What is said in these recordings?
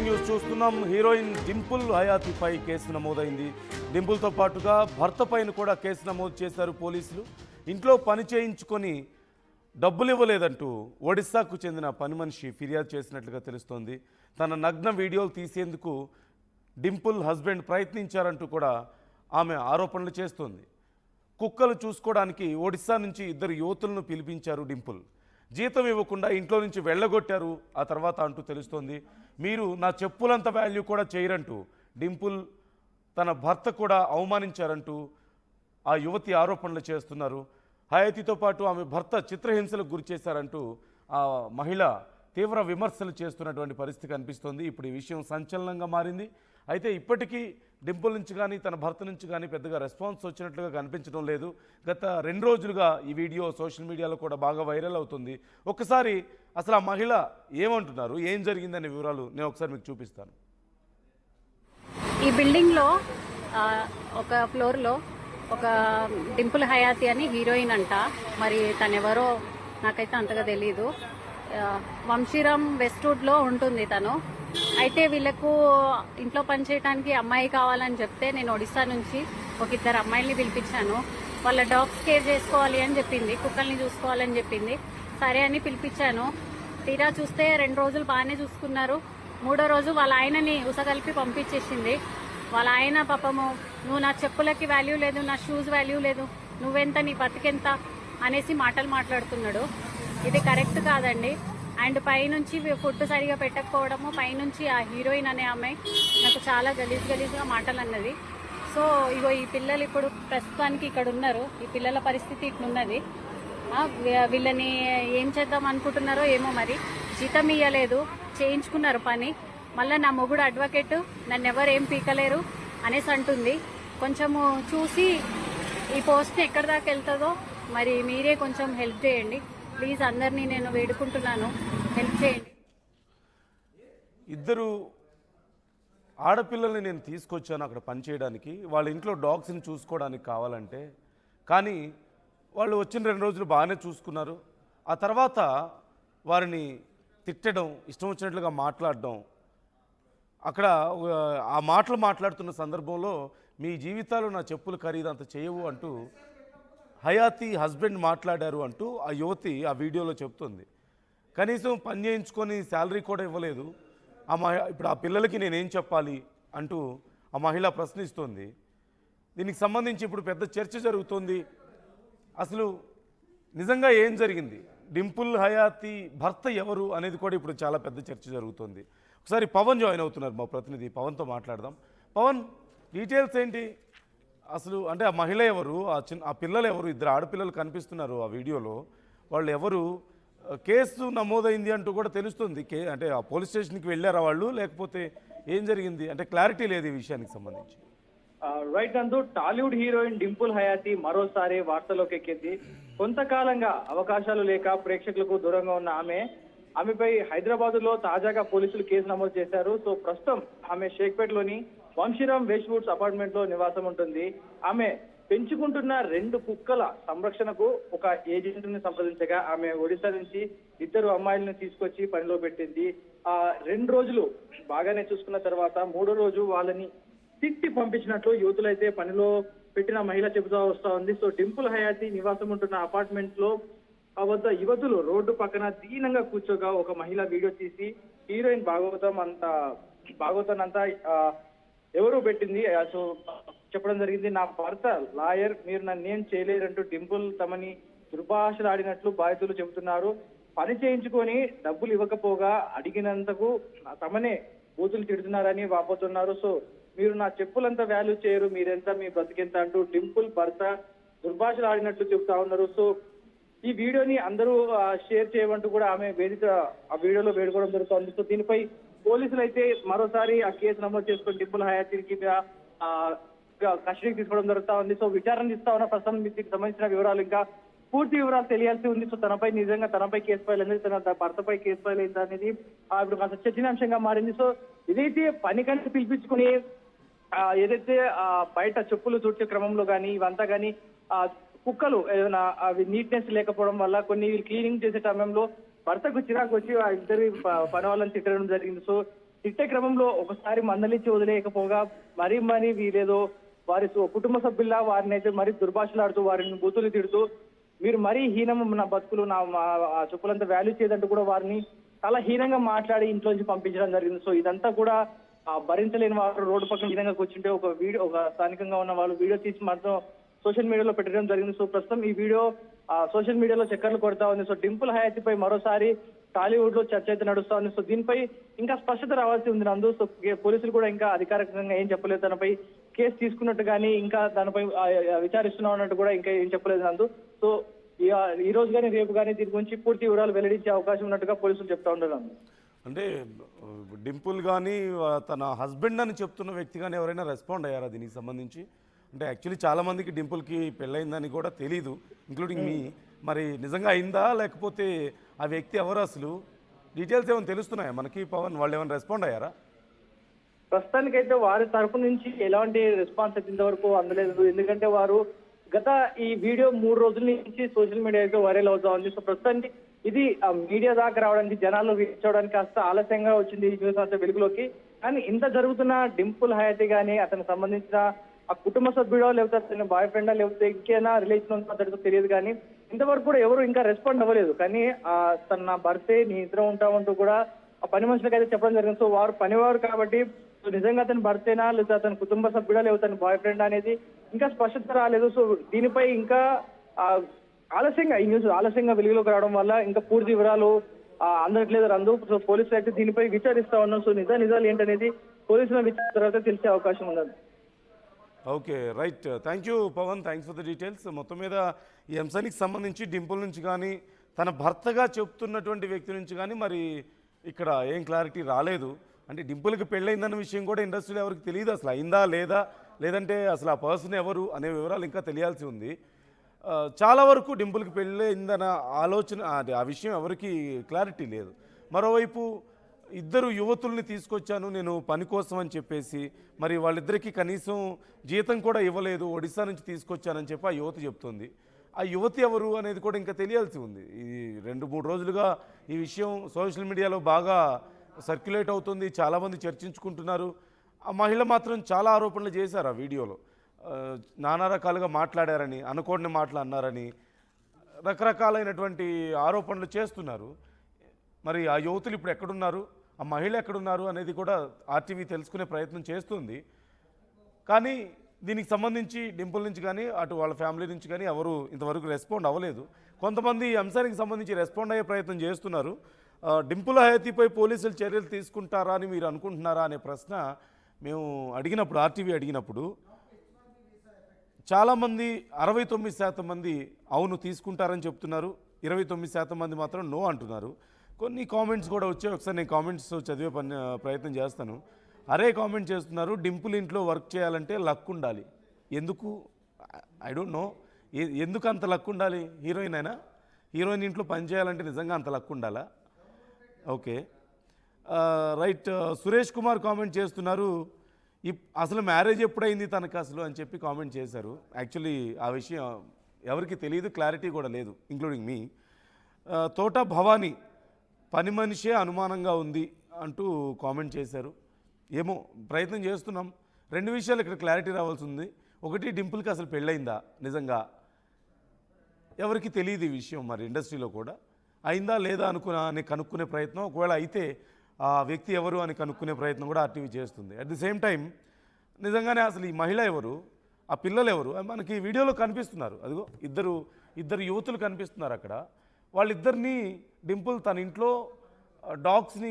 Breaking news చూస్తున్నాం. Heroine Dimple హయాతీపై case నమోదైంది. డింపుల్తో పాటుగా భర్త పైన కూడా కేసు నమోదు చేశారు పోలీసులు. ఇంట్లో పని చేయించుకొని డబ్బులు ఇవ్వలేదంటూ ఒడిశాకు చెందిన పని మనిషి ఫిర్యాదు చేసినట్లుగా తెలుస్తోంది. తన నగ్న వీడియోలు తీసేందుకు డింపుల్ హస్బెండ్ ప్రయత్నించారంటూ కూడా ఆమె ఆరోపణలు చేస్తోంది. కుక్కలు చూసుకోవడానికి ఒడిశా నుంచి 2 యువతులను పిలిపించారు డింపుల్. జీతం ఇవ్వకుండా ఇంట్లో నుంచి వెళ్ళగొట్టారు ఆ తర్వాత అంటూ తెలుస్తోంది. మీరు నా చెప్పులంత వాల్యూ కూడా చేయరంటూ డింపుల్ తన భర్త కూడా అవమానించారంటూ ఆ యువతి ఆరోపణలు చేస్తున్నారు. హయాతీతో పాటు ఆమె భర్త చిత్రహింసలకు గురి చేశారంటూ ఆ మహిళ తీవ్ర విమర్శలు చేస్తున్నటువంటి పరిస్థితి కనిపిస్తోంది. ఇప్పుడు ఈ విషయం సంచలనంగా మారింది. అయితే ఇప్పటికీ డింపుల్ నుంచి కానీ తన భర్త నుంచి కానీ పెద్దగా రెస్పాన్స్ వచ్చినట్లుగా కనిపించడం లేదు. గత 2 రోజులుగా ఈ వీడియో సోషల్ మీడియాలో కూడా బాగా వైరల్ అవుతుంది. ఒక్కసారి అసలు ఆ మహిళ ఏమంటున్నారు, ఏం జరిగిందనే వివరాలు నేను ఒకసారి మీకు చూపిస్తాను. ఈ బిల్డింగ్లో ఒక ఫ్లోర్లో ఒక డింపుల్ హయాతి అని హీరోయిన్ అంట. మరి తనెవరో నాకైతే అంతగా తెలీదు. వంశీరామ్ వెస్ట్వుడ్లో ఉంటుంది తను. అయితే వీళ్ళకు ఇంట్లో పని చేయడానికి అమ్మాయి కావాలని చెప్తే నేను ఒడిశా నుంచి ఒక 2 అమ్మాయిల్ని పిలిపించాను. వాళ్ళ డాగ్స్ కేర్ చేసుకోవాలి అని చెప్పింది, కుక్కల్ని చూసుకోవాలని చెప్పింది. సరే అని పిలిపించాను. తీరా చూస్తే 2 రోజులు బాగానే చూసుకున్నారు. 3వ రోజు వాళ్ళ ఆయనని ఉసగలిపి పంపించేసింది. వాళ్ళ ఆయన పాపము, నువ్వు నా చెప్పులకి వాల్యూ లేదు, నా షూస్ వాల్యూ లేదు, నువ్వెంత, నీ బతికెంత అనేసి మాటలు మాట్లాడుతున్నాడు. ఇది కరెక్ట్ కాదండి. అండ్ పైనుంచి ఫుడ్ సరిగా పెట్టకపోవడము, పైనుంచి ఆ హీరోయిన్ అనే ఆమె నాకు చాలా గలీజ్గా మాటలు అన్నది. సో ఇగో ఈ పిల్లలు ఇప్పుడు ప్రస్తుతానికి ఇక్కడ ఉన్నారు. ఈ పిల్లల పరిస్థితి ఇట్లున్నది. వీళ్ళని ఏం చేద్దాం అనుకుంటున్నారో ఏమో. మరి జీతం ఇయ్యలేదు, చేయించుకున్నారు పని. మళ్ళీ నా మొగుడు అడ్వకేట్, నన్ను ఎవరు ఏం పీకలేరు అనేసి అంటుంది. కొంచెము చూసి ఈ పోస్ట్ ఎక్కడి దాకా వెళ్తుందో మరి మీరే కొంచెం హెల్ప్ చేయండి ప్లీజ్. అందరినీ నేను వేడుకుంటున్నాను, హెల్ప్ చేయండి. 2 ఆడపిల్లల్ని నేను తీసుకొచ్చాను అక్కడ పనిచేయడానికి, వాళ్ళ ఇంట్లో డాగ్స్ని చూసుకోవడానికి కావాలంటే. కానీ వాళ్ళు వచ్చిన 2 రోజులు బాగానే చూసుకున్నారు. ఆ తర్వాత వారిని తిట్టడం, ఇష్టం వచ్చినట్లుగా మాట్లాడడం, అక్కడ ఆ మాటలు మాట్లాడుతున్న సందర్భంలో మీ జీవితాలు నా చెప్పులు ఖరీదంత చేయవు అంటూ హయాతి హస్బెండ్ మాట్లాడారు అంటూ ఆ యువతి ఆ వీడియోలో చెప్తుంది. కనీసం పని చేయించుకొని శాలరీ కూడా ఇవ్వలేదు. ఇప్పుడు ఆ పిల్లలకి నేనేం చెప్పాలి అంటూ ఆ మహిళ ప్రశ్నిస్తోంది. దీనికి సంబంధించి ఇప్పుడు పెద్ద చర్చ జరుగుతోంది. అసలు నిజంగా ఏం జరిగింది, డింపుల్ హయాతి భర్త ఎవరు అనేది కూడా ఇప్పుడు చాలా పెద్ద చర్చ జరుగుతోంది. ఒకసారి పవన్ జాయిన్ అవుతున్నారు, మా ప్రతినిధి పవన్తో మాట్లాడదాం. పవన్, డీటెయిల్స్ ఏంటి అసలు? అంటే ఆ మహిళ ఎవరు, ఆ పిల్లలు ఎవరు? 2 ఆడపిల్లలు కనిపిస్తున్నారు ఆ వీడియోలో. వాళ్ళు ఎవరు? కేసు నమోదైంది అంటూ కూడా తెలుస్తుంది. అంటే ఆ పోలీస్ స్టేషన్కి వెళ్ళారా వాళ్ళు, లేకపోతే ఏం జరిగింది అంటే క్లారిటీ లేదు ఈ విషయానికి సంబంధించి. రైట్ నందు, టాలీవుడ్ హీరోయిన్ డింపుల్ హయాతి మరోసారి వార్తల్లోకి ఎక్కింది. కొంతకాలంగా అవకాశాలు లేక ప్రేక్షకులకు దూరంగా ఉన్న ఆమెపై హైదరాబాద్ లో తాజాగా పోలీసులు కేసు నమోదు చేశారు. సో ప్రస్తుతం ఆమె షేక్పేటలోని వంశీరామ్ వెస్ట్వుడ్స్ అపార్ట్మెంట్ లో నివాసం ఉంటుంది. ఆమె పెంచుకుంటున్న 2 కుక్కల సంరక్షణకు ఒక ఏజెంట్ ని సంప్రదించగా ఆమె ఒడిశా నుంచి 2 అమ్మాయిలను తీసుకొచ్చి పనిలో పెట్టింది. 2 రోజులు బాగానే చూసుకున్న తర్వాత 3వ రోజు వాళ్ళని తిట్టి పంపించినట్లు యువతులైతే పనిలో పెట్టిన మహిళ చెబుతూ వస్తా ఉంది. సో డింపుల్ హయాతి నివాసం ఉంటున్న అపార్ట్మెంట్ లో వద్ద యువతులు రోడ్డు పక్కన దీనంగా కూర్చోగా ఒక మహిళ వీడియో తీసి హీరోయిన్ భాగవతం అంతా ఎవరు పెట్టింది సో చెప్పడం జరిగింది. నా భర్త లాయర్, మీరు నన్ను ఏం చేయలేరంటూ డింపుల్ తమని దుర్భాషలాడినట్లు బాధితులు చెబుతున్నారు. పని చేయించుకొని డబ్బులు ఇవ్వకపోగా అడిగినందుకు తమనే బూతులు తిడుతున్నారని వాపోతున్నారు. సో మీరు నా చెప్పులంతా వాల్యూ చేయరు, మీరెంత, మీ బ్రతికెంత అంటూ డింపుల్ భర్త దుర్భాషలాడినట్లు చెబుతా ఉన్నారు. సో ఈ వీడియోని అందరూ షేర్ చేయమంటూ కూడా ఆమె ఆ వీడియోలో వేడుకోవడం జరుగుతుంది. సో దీనిపై పోలీసులు అయితే మరోసారి ఆ కేసు నమోదు చేసుకుని డింపుల్ హయాతికి కస్టడీకి తీసుకోవడం జరుగుతా ఉంది. సో విచారణ ఇస్తా ఉన్న ప్రస్తుతం దీనికి సంబంధించిన వివరాలు, ఇంకా పూర్తి వివరాలు తెలియాల్సి ఉంది. సో తనపై కేసు ఫైల్ అనేది, తన భర్తపై కేసు ఫైల్ అయింది అనేది ఇప్పుడు కాస్త చర్చనీయాంశంగా మారింది. సో ఇదైతే పనికంటే పిలిపించుకుని ఏదైతే బయట చెప్పులు తుడిచే క్రమంలో కానీ ఇవంతా కానీ కుక్కలు ఏదైనా అవి నీట్నెస్ లేకపోవడం వల్ల కొన్ని క్లీనింగ్ చేసే సమయంలో భర్తకు చిరాకు వచ్చి ఆ 2 పని వాళ్ళని తిట్టడం జరిగింది. సో తిట్టే క్రమంలో ఒకసారి మందలించి వదిలేయకపోగా మరీ వీరేదో వారి కుటుంబ సభ్యుల్లా వారిని అయితే మరీ దుర్భాషలాడుతూ వారిని బూతులు తిడుతూ మీరు మరీ హీనం నా బతుకులు ఆ చెప్పులంతా వాల్యూ చేయదంటూ కూడా వారిని చాలా హీనంగా మాట్లాడి ఇంట్లోంచి పంపించడం జరిగింది. సో ఇదంతా కూడా భరించలేని వారు రోడ్డు పక్కన హీనంగా కూర్చుంటే ఒక స్థానికంగా ఉన్న వాళ్ళు వీడియో తీసి మాత్రం సోషల్ మీడియాలో పెట్టడం జరిగింది. సో ప్రస్తుతం ఈ వీడియో సోషల్ మీడియాలో చక్కర్లు కొడతా ఉంది. సో డింపుల్ హయాతీపై మరోసారి టాలీవుడ్ లో చర్చ అయితే నడుస్తా ఉంది. సో దీనిపై ఇంకా స్పష్టత రావాల్సి ఉంది నందు. సో పోలీసులు కూడా ఇంకా అధికారికంగా ఏం చెప్పలేదు, దానిపై కేసు తీసుకున్నట్టు కానీ ఇంకా దానిపై విచారిస్తున్నాం అన్నట్టు కూడా ఇంకా ఏం చెప్పలేదు నందు. సో ఈ రోజు కానీ రేపు కానీ దీని గురించి పూర్తి వివరాలు వెల్లడించే అవకాశం ఉన్నట్టుగా పోలీసులు చెప్తా ఉన్నారు నందు. అంటే డింపుల్ కానీ తన హస్బెండ్ అని చెప్తున్న వ్యక్తి కానీ ఎవరైనా రెస్పాండ్ అయ్యారా దీనికి సంబంధించి? అంటే యాక్చువల్లీ చాలామందికి డింపుల్కి పెళ్ళయిందని కూడా తెలీదు, ఇంక్లూడింగ్ మీ. మరి నిజంగా అయిందా లేకపోతే ఆ వ్యక్తి ఎవరు అసలు డీటెయిల్స్ ఏమైనా తెలుస్తున్నాయా మనకి? పవన్ వాళ్ళు ఏమైనా రెస్పాండ్ అయ్యారా? ప్రస్తుతానికైతే వారి తరపు నుంచి ఎలాంటి రెస్పాన్స్ అయితే ఇంతవరకు అందలేదు. ఎందుకంటే వారు గత ఈ వీడియో 3 రోజుల నుంచి సోషల్ మీడియా అయితే వైరల్ అవుతా ఉంది. సో ప్రస్తుతానికి ఇది మీడియా దాకా రావడానికి, జనాలు రీచ్ అవడానికి కాస్త ఆలస్యంగా వచ్చింది ఈ న్యూస్ అంతా వెలుగులోకి. కానీ ఇంత జరుగుతున్న డింపుల్ హయాతి కానీ అతనికి సంబంధించిన ఆ కుటుంబ సభ్యుడో లేకపోతే అతని బాయ్ ఫ్రెండా లేకపోతే ఇంకేనా రిలేషన్ ఉందో అతడితో తెలియదు. కానీ ఇంతవరకు కూడా ఎవరు ఇంకా రెస్పాండ్ అవ్వలేదు. కానీ తన భర్తే నీ ఇద్దరం ఉంటామంటూ కూడా ఆ పని మనుషులకు అయితే చెప్పడం జరిగింది. సో వారు పనివారు కాబట్టి నిజంగా అతని భర్తేనా లేదా అతని కుటుంబ సభ్యుడా లేదా అతని బాయ్ ఫ్రెండ్ అనేది ఇంకా స్పష్టత రాలేదు. సో దీనిపై ఇంకా ఆలస్యంగా ఈ న్యూస్ ఆలస్యంగా వెలుగులోకి రావడం వల్ల ఇంకా పూర్తి వివరాలు అందట్లేదు రందు. సో పోలీసులు అయితే దీనిపై విచారిస్తా ఉన్నాం. సో నిజాలు ఏంటనేది పోలీసుల విచారణ తర్వాత తెలిసే అవకాశం ఉన్నది. Okay, right. Thank you Pavan, thanks for the details. మొత్తం మీద ఈ అంశానికి సంబంధించి డింపుల్ నుంచి కానీ తన భర్తగా చెప్తున్నటువంటి వ్యక్తి నుంచి కానీ మరి ఇక్కడ ఏం క్లారిటీ రాలేదు. అంటే డింపుల్కి పెళ్ళయిందన్న విషయం కూడా ఇండస్ట్రీలో ఎవరికి తెలియదు, అసలు అయిందా లేదా, లేదంటే అసలు ఆ పర్సన్ ఎవరు అనే వివరాలు ఇంకా తెలియాల్సి ఉంది. చాలా వరకు డింపుల్కి పెళ్ళయిందన్న ఆలోచన ఆ విషయం ఎవరికి క్లారిటీ లేదు. మరోవైపు ఇద్దరు యువతుల్ని తీసుకొచ్చాను నేను పని కోసం అని చెప్పేసి, మరి వాళ్ళిద్దరికీ కనీసం జీతం కూడా ఇవ్వలేదు, ఒడిశా నుంచి తీసుకొచ్చానని చెప్పి ఆ యువతి చెప్తుంది. ఆ యువతి ఎవరు అనేది కూడా ఇంకా తెలియాల్సి ఉంది. ఈ 2-3 రోజులుగా ఈ విషయం సోషల్ మీడియాలో బాగా సర్క్యులేట్ అవుతుంది, చాలామంది చర్చించుకుంటున్నారు. ఆ మహిళ మాత్రం చాలా ఆరోపణలు చేశారు ఆ వీడియోలో. నానా రకాలుగా మాట్లాడారని, అనుకోని మాటలు అన్నారని, రకరకాలైనటువంటి ఆరోపణలు చేస్తున్నారు. మరి ఆ యువతులు ఇప్పుడు ఎక్కడున్నారు, ఆ మహిళ ఎక్కడున్నారు అనేది కూడా ఆర్టీవీ తెలుసుకునే ప్రయత్నం చేస్తుంది. కానీ దీనికి సంబంధించి డింపుల్ నుంచి కానీ అటు వాళ్ళ ఫ్యామిలీ నుంచి కానీ ఎవరు ఇంతవరకు రెస్పాండ్ అవ్వలేదు. కొంతమంది ఈ అంశానికి సంబంధించి రెస్పాండ్ అయ్యే ప్రయత్నం చేస్తున్నారు. డింపుల్ హయాతీపై పోలీసులు చర్యలు తీసుకుంటారా అని మీరు అనుకుంటున్నారా అనే ప్రశ్న మేము అడిగినప్పుడు, ఆర్టీవీ అడిగినప్పుడు చాలామంది 69% మంది అవును తీసుకుంటారని చెప్తున్నారు, 29% మంది మాత్రం నో అంటున్నారు. కొన్ని కామెంట్స్ కూడా వచ్చాయి, ఒకసారి నేను కామెంట్స్ చదివే ప్రయత్నం చేస్తాను. అరే కామెంట్ చేస్తున్నారు, డింపుల్ ఇంట్లో వర్క్ చేయాలంటే లక్ ఉండాలి. ఎందుకు? I don't know. ఎందుకు అంత లక్ ఉండాలి? హీరోయిన్ అయినా హీరోయిన్ ఇంట్లో పని చేయాలంటే నిజంగా అంత లక్ ఉండాలా? Okay, right. Suresh Kumar comment చేస్తున్నారు, అసలు మ్యారేజ్ ఎప్పుడైంది తనకు అసలు అని చెప్పి కామెంట్ చేశారు. యాక్చువల్లీ ఆ విషయం ఎవరికి తెలియదు, క్లారిటీ కూడా లేదు, ఇంక్లూడింగ్ మీ. తోట భవానీ పని మనిషే అనుమానంగా ఉంది అంటూ కామెంట్ చేశారు. ఏమో ప్రయత్నం చేస్తున్నాం. 2 విషయాలు ఇక్కడ క్లారిటీ రావాల్సి ఉంది. ఒకటి, డింపుల్కి అసలు పెళ్ళయిందా నిజంగా? ఎవరికి తెలియదు ఈ విషయం. మరి ఇండస్ట్రీలో కూడా అయిందా లేదా అని కనుక్కునే ప్రయత్నం, ఒకవేళ అయితే ఆ వ్యక్తి ఎవరు అని కనుక్కునే ప్రయత్నం కూడా ఆర్టీవీ చేస్తుంది. అట్ ది సేమ్ టైం నిజంగానే అసలు ఈ మహిళ ఎవరు, ఆ పిల్లలు ఎవరు మనకి వీడియోలో కనిపిస్తున్నారు. అదిగో ఇద్దరు యువతులు కనిపిస్తున్నారు అక్కడ. వాళ్ళిద్దరినీ డింపుల్ తన ఇంట్లో డాగ్స్ని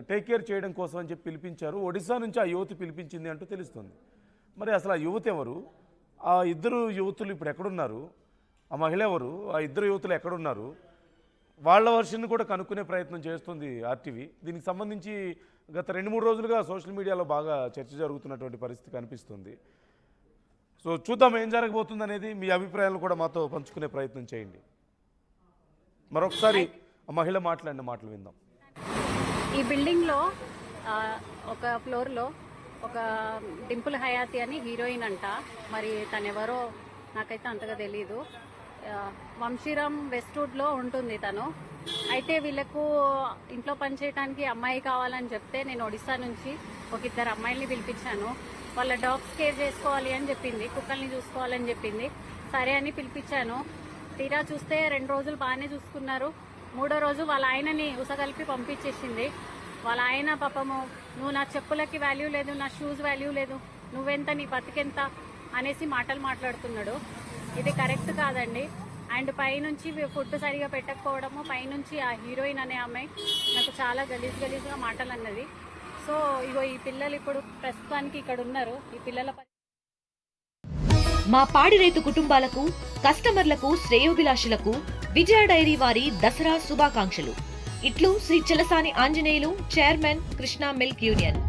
టేక్ కేర్ చేయడం కోసం అని చెప్పి పిలిపించారు. ఒడిశా నుంచి ఆ యువతి పిలిపించింది అంటూ తెలుస్తుంది. మరి అసలు ఆ యువతి ఎవరు, ఆ ఇద్దరు యువతులు ఇప్పుడు ఎక్కడున్నారు, ఆ మహిళ ఎవరు, ఆ ఇద్దరు యువతులు ఎక్కడున్నారు, వాళ్ళ వర్షన్ కూడా కనుక్కునే ప్రయత్నం చేస్తుంది ఆర్టీవీ. దీనికి సంబంధించి గత 2-3 రోజులుగా సోషల్ మీడియాలో బాగా చర్చ జరుగుతున్నటువంటి పరిస్థితి కనిపిస్తుంది. సో చూద్దాం ఏం జరగబోతుంది అనేది. మీ అభిప్రాయాలు కూడా మాతో పంచుకునే ప్రయత్నం చేయండి. మరొకసారి ఆ మహిళ మాట్లాడిన మాటలు విందాం. ఈ బిల్డింగ్లో ఒక ఫ్లోర్లో ఒక డింపుల్ హయాతి అని హీరోయిన్ అంట. మరి తనెవరో నాకైతే అంతగా తెలీదు. వంశీరామ్ వెస్ట్వుడ్లో ఉంటుంది తను. అయితే వీళ్ళకు ఇంట్లో పని చేయడానికి అమ్మాయి కావాలని చెప్తే నేను ఒడిశా నుంచి ఒక 2 అమ్మాయిల్ని పిలిపించాను. వాళ్ళ డాగ్స్ కేర్ చేసుకోవాలి అని చెప్పింది, కుక్కల్ని చూసుకోవాలని చెప్పింది. సరే అని పిలిపించాను. తీరా చూస్తే 2 రోజులు బాగానే చూసుకున్నారు. 3వ రోజు వాళ్ళ ఆయనని ఉసగలిపి పంపించేసింది. వాళ్ళ ఆయన పాపము, నువ్వు నా చెప్పులకి వాల్యూ లేదు, నా షూస్ వాల్యూ లేదు, నువ్వెంత, నీ బతికెంత అనేసి మాటలు మాట్లాడుతున్నాడు. ఇది కరెక్ట్ కాదండి. అండ్ పైనుంచి ఫుడ్ సరిగా పెట్టకపోవడము, పైనుంచి ఆ హీరోయిన్ అనే అమ్మాయి నాకు చాలా గలీజ్గా మాటలు అన్నది. సో ఇగో ఈ పిల్లలు ఇప్పుడు ప్రస్తుతానికి ఇక్కడ ఉన్నారు. ఈ పిల్లల మా పాడి రైతు కుటుంబాలకు, కస్టమర్లకు, శ్రేయోభిలాషులకు విజయ డైరీ వారి దసరా శుభాకాంక్షలు. ఇట్లు Shri Chalasani Anjaneyulu, chairman, Krishna milk union.